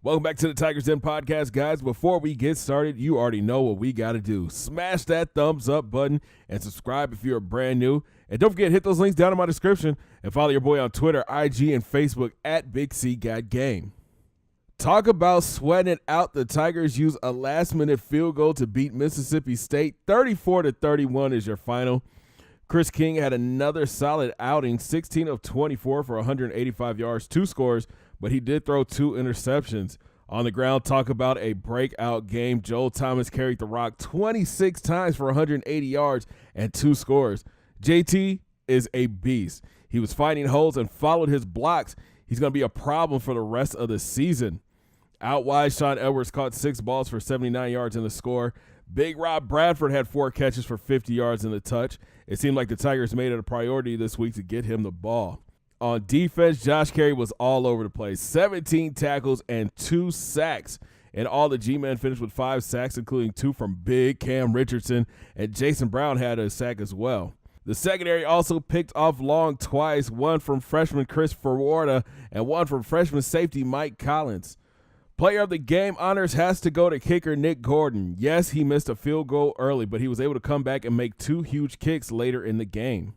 Welcome back to the Tigers Den podcast, guys. Before we get started, you already know what we got to do. Smash that thumbs up button and subscribe if you're brand new. And don't forget, hit those links down in my description and follow your boy on Twitter, IG, and Facebook at Big C Got Game. Talk about sweating it out. The Tigers use a last-minute field goal to beat Mississippi State. 34-31 is your final. Chris King had another solid outing, 16 of 24 for 185 yards, 2 scores, but he did throw 2 interceptions. On the ground, talk about a breakout game. Joel Thomas carried the rock 26 times for 180 yards and 2 scores. JT is a beast. He was finding holes and followed his blocks. He's going to be a problem for the rest of the season. Out wide, Sean Edwards caught 6 balls for 79 yards in the score. Big Rob Bradford had 4 catches for 50 yards in the touch. It seemed like the Tigers made it a priority this week to get him the ball. On defense, Josh Carey was all over the place. 17 tackles and 2 sacks. And all the G-men finished with 5 sacks, including 2 from Big Cam Richardson. And Jason Brown had a sack as well. The secondary also picked off long twice, one from freshman Chris Ferwarda and one from freshman safety Mike Collins. Player of the game honors has to go to kicker Nick Gordon. Yes, he missed a field goal early, but he was able to come back and make 2 huge kicks later in the game.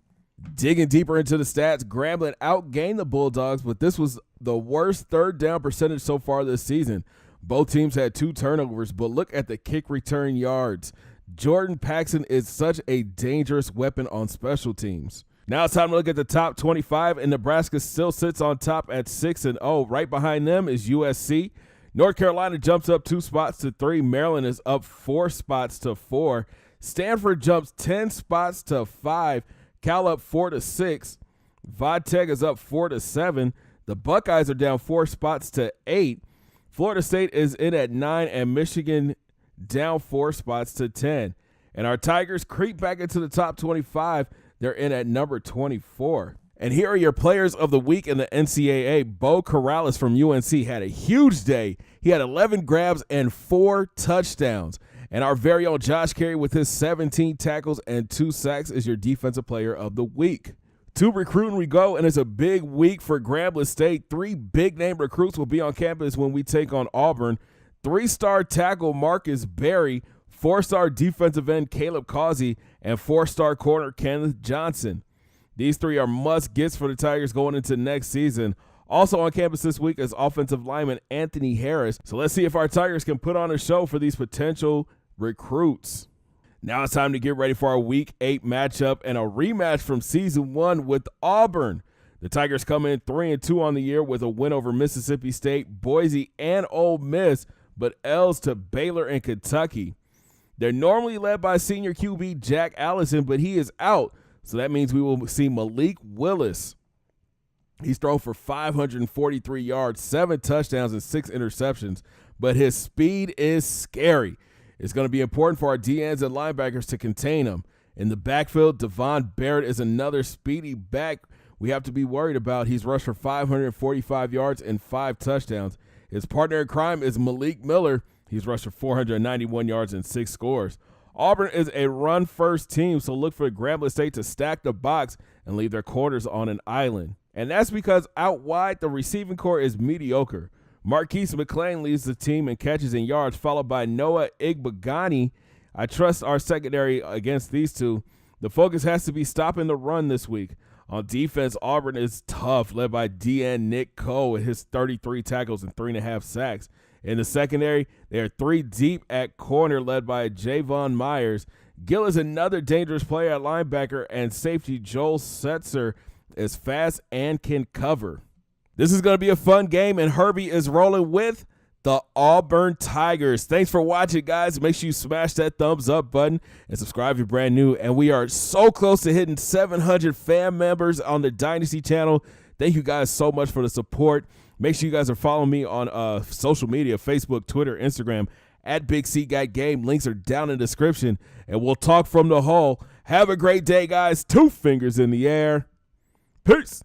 Digging deeper into the stats, Grambling outgained the Bulldogs, but this was the worst third down percentage so far this season. Both teams had 2 turnovers, but look at the kick return yards. Jordan Paxson is such a dangerous weapon on special teams. Now it's time to look at the top 25, and Nebraska still sits on top at 6-0. Right behind them is USC. North Carolina jumps up 2 spots to 3. Maryland is up 4 spots to 4. Stanford jumps 10 spots to 5. Cal up 4 to 6. Vodtech is up 4 to 7. The Buckeyes are down 4 spots to 8. Florida State is in at 9, and Michigan down 4 spots to 10. And our Tigers creep back into the top 25. They're in at number 24. And here are your players of the week in the NCAA. Bo Corrales from UNC had a huge day. He had 11 grabs and 4 touchdowns. And our very own Josh Carey with his 17 tackles and 2 sacks is your defensive player of the week. To recruiting we go, and it's a big week for Grambling State. 3 big-name recruits will be on campus when we take on Auburn. 3-star tackle Marcus Berry, 4-star defensive end Caleb Causey, and 4-star corner Kenneth Johnson. These 3 are must-gets for the Tigers going into next season. Also on campus this week is offensive lineman Anthony Harris. So let's see if our Tigers can put on a show for these potential recruits. Now it's time to get ready for our Week 8 matchup and a rematch from Season 1 with Auburn. The Tigers come in 3-2 on the year with a win over Mississippi State, Boise, and Ole Miss, but L's to Baylor and Kentucky. They're normally led by senior QB Jack Allison, but he is out. So that means we will see Malik Willis. He's thrown for 543 yards, 7 touchdowns, and 6 interceptions, but his speed is scary. It's going to be important for our DNs and linebackers to contain him. In the backfield, Devon Barrett is another speedy back we have to be worried about. He's rushed for 545 yards and 5 touchdowns. His partner in crime is Malik Miller. He's rushed for 491 yards and 6 scores. Auburn is a run-first team, so look for Grambling State to stack the box and leave their corners on an island. And that's because out wide, the receiving core is mediocre. Marquise McClain leads the team in catches and yards, followed by Noah Igbagani. I trust our secondary against these 2. The focus has to be stopping the run this week. On defense, Auburn is tough, led by DN Nick Cole with his 33 tackles and 3.5 sacks. In the secondary, they are 3 deep at corner, led by Javon Myers. Gill is another dangerous player at linebacker, and safety Joel Setzer is fast and can cover. This is going to be a fun game, and Herbie is rolling with the Auburn Tigers. Thanks for watching, guys. Make sure you smash that thumbs up button and subscribe if you're brand new. And we are so close to hitting 700 fan members on the Dynasty channel. Thank you guys so much for the support. Make sure you guys are following me on social media, Facebook, Twitter, Instagram, at Big C Got Game. Links are down in the description, and we'll talk from the hall. Have a great day, guys. 2 fingers in the air. Peace.